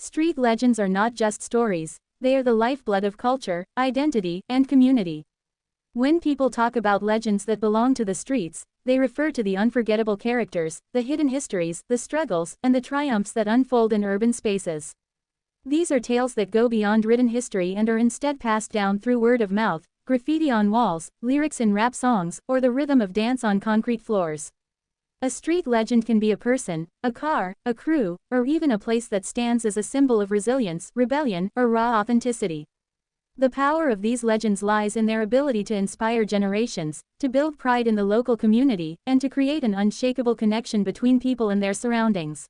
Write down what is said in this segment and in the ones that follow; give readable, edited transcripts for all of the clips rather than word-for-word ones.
Street legends are not just stories, they are the lifeblood of culture, identity, and community. When people talk about legends that belong to the streets, they refer to the unforgettable characters, the hidden histories, the struggles, and the triumphs that unfold in urban spaces. These are tales that go beyond written history and are instead passed down through word of mouth, graffiti on walls, lyrics in rap songs, or the rhythm of dance on concrete floors. A street legend can be a person, a car, a crew, or even a place that stands as a symbol of resilience, rebellion, or raw authenticity. The power of these legends lies in their ability to inspire generations, to build pride in the local community, and to create an unshakable connection between people and their surroundings.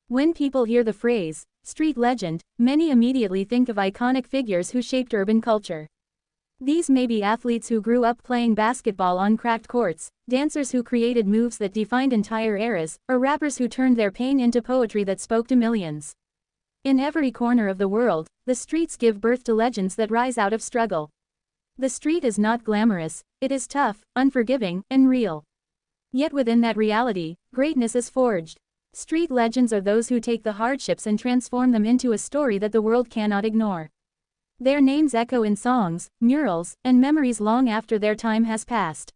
When people hear the phrase, street legend, many immediately think of iconic figures who shaped urban culture. These may be athletes who grew up playing basketball on cracked courts, dancers who created moves that defined entire eras, or rappers who turned their pain into poetry that spoke to millions. In every corner of the world, the streets give birth to legends that rise out of struggle. The street is not glamorous, it is tough, unforgiving, and real. Yet within that reality, greatness is forged. Street legends are those who take the hardships and transform them into a story that the world cannot ignore. Their names echo in songs, murals, and memories long after their time has passed.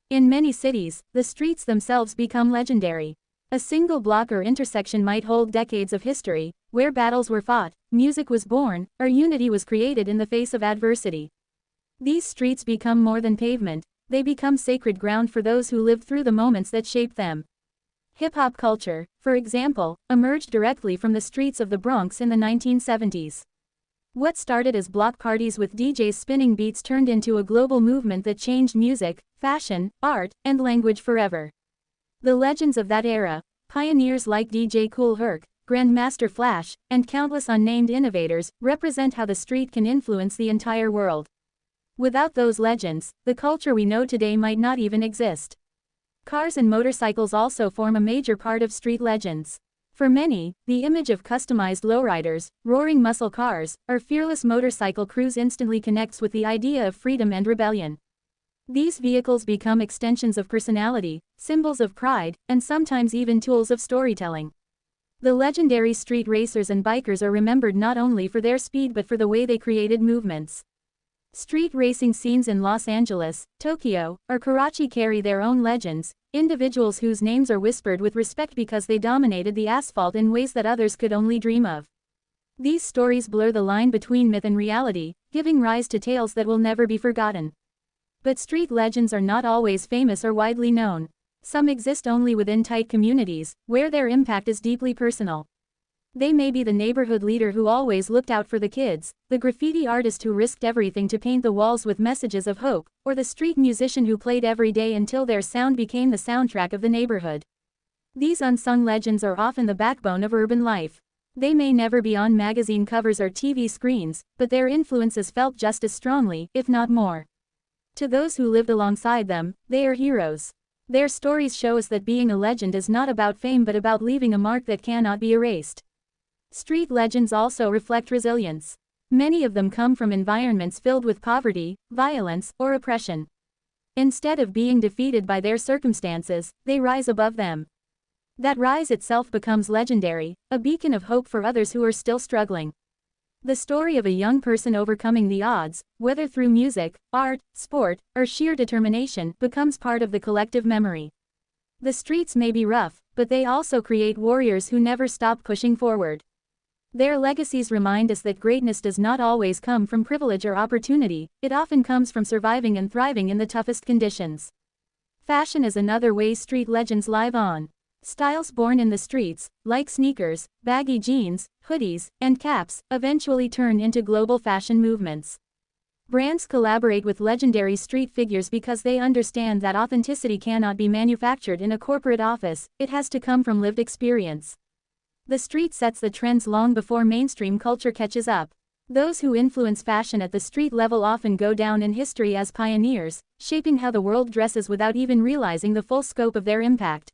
In many cities, the streets themselves become legendary. A single block or intersection might hold decades of history, where battles were fought, music was born, or unity was created in the face of adversity. These streets become more than pavement, they become sacred ground for those who lived through the moments that shaped them. Hip-hop culture, for example, emerged directly from the streets of the Bronx in the 1970s. What started as block parties with DJs spinning beats turned into a global movement that changed music, fashion, art, and language forever. The legends of that era, pioneers like DJ Kool Herc, Grandmaster Flash, and countless unnamed innovators, represent how the street can influence the entire world. Without those legends, the culture we know today might not even exist. Cars and motorcycles also form a major part of street legends. For many, the image of customized lowriders, roaring muscle cars, or fearless motorcycle crews instantly connects with the idea of freedom and rebellion. These vehicles become extensions of personality, symbols of pride, and sometimes even tools of storytelling. The legendary street racers and bikers are remembered not only for their speed but for the way they created movements. Street racing scenes in Los Angeles, Tokyo, or Karachi carry their own legends, individuals whose names are whispered with respect because they dominated the asphalt in ways that others could only dream of. These stories blur the line between myth and reality, giving rise to tales that will never be forgotten. But street legends are not always famous or widely known. Some exist only within tight communities, where their impact is deeply personal. They may be the neighborhood leader who always looked out for the kids, the graffiti artist who risked everything to paint the walls with messages of hope, or the street musician who played every day until their sound became the soundtrack of the neighborhood. These unsung legends are often the backbone of urban life. They may never be on magazine covers or TV screens, but their influence is felt just as strongly, if not more. To those who lived alongside them, they are heroes. Their stories show us that being a legend is not about fame but about leaving a mark that cannot be erased. Street legends also reflect resilience. Many of them come from environments filled with poverty, violence, or oppression. Instead of being defeated by their circumstances, they rise above them. That rise itself becomes legendary, a beacon of hope for others who are still struggling. The story of a young person overcoming the odds, whether through music, art, sport, or sheer determination, becomes part of the collective memory. The streets may be rough, but they also create warriors who never stop pushing forward. Their legacies remind us that greatness does not always come from privilege or opportunity, it often comes from surviving and thriving in the toughest conditions. Fashion is another way street legends live on. Styles born in the streets, like sneakers, baggy jeans, hoodies, and caps, eventually turn into global fashion movements. Brands collaborate with legendary street figures because they understand that authenticity cannot be manufactured in a corporate office, it has to come from lived experience. The street sets the trends long before mainstream culture catches up. Those who influence fashion at the street level often go down in history as pioneers, shaping how the world dresses without even realizing the full scope of their impact.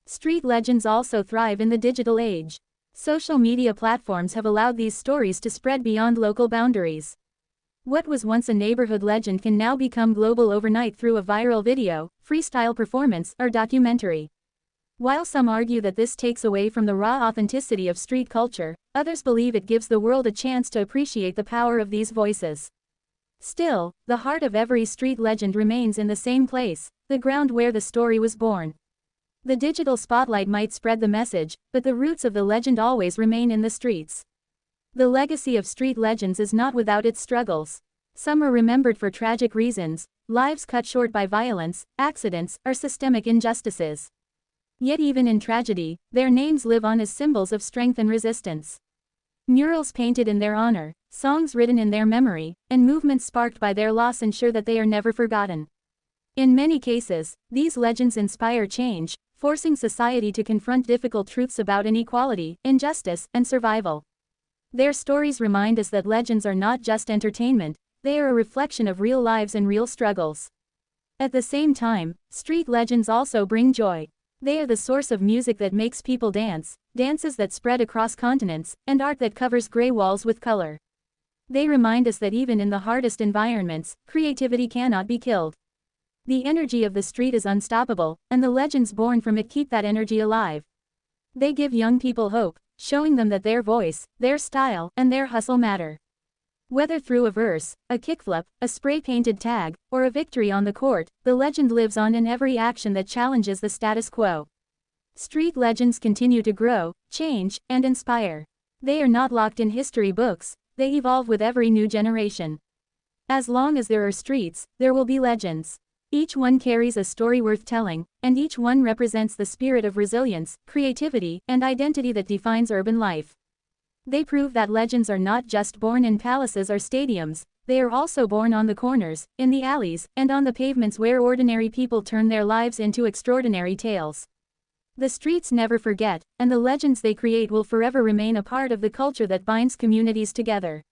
Street legends also thrive in the digital age. Social media platforms have allowed these stories to spread beyond local boundaries. What was once a neighborhood legend can now become global overnight through a viral video, freestyle performance, or documentary. While some argue that this takes away from the raw authenticity of street culture, others believe it gives the world a chance to appreciate the power of these voices. Still, the heart of every street legend remains in the same place, the ground where the story was born. The digital spotlight might spread the message, but the roots of the legend always remain in the streets. The legacy of street legends is not without its struggles. Some are remembered for tragic reasons, lives cut short by violence, accidents, or systemic injustices. Yet even in tragedy, their names live on as symbols of strength and resistance. Murals painted in their honor, songs written in their memory, and movements sparked by their loss ensure that they are never forgotten. In many cases, these legends inspire change, forcing society to confront difficult truths about inequality, injustice, and survival. Their stories remind us that legends are not just entertainment, they are a reflection of real lives and real struggles. At the same time, street legends also bring joy. They are the source of music that makes people dance, dances that spread across continents, and art that covers gray walls with color. They remind us that even in the hardest environments, creativity cannot be killed. The energy of the street is unstoppable, and the legends born from it keep that energy alive. They give young people hope, showing them that their voice, their style, and their hustle matter. Whether through a verse, a kickflip, a spray-painted tag, or a victory on the court, the legend lives on in every action that challenges the status quo. Street legends continue to grow, change, and inspire. They are not locked in history books, they evolve with every new generation. As long as there are streets, there will be legends. Each one carries a story worth telling, and each one represents the spirit of resilience, creativity, and identity that defines urban life. They prove that legends are not just born in palaces or stadiums, they are also born on the corners, in the alleys, and on the pavements where ordinary people turn their lives into extraordinary tales. The streets never forget, and the legends they create will forever remain a part of the culture that binds communities together.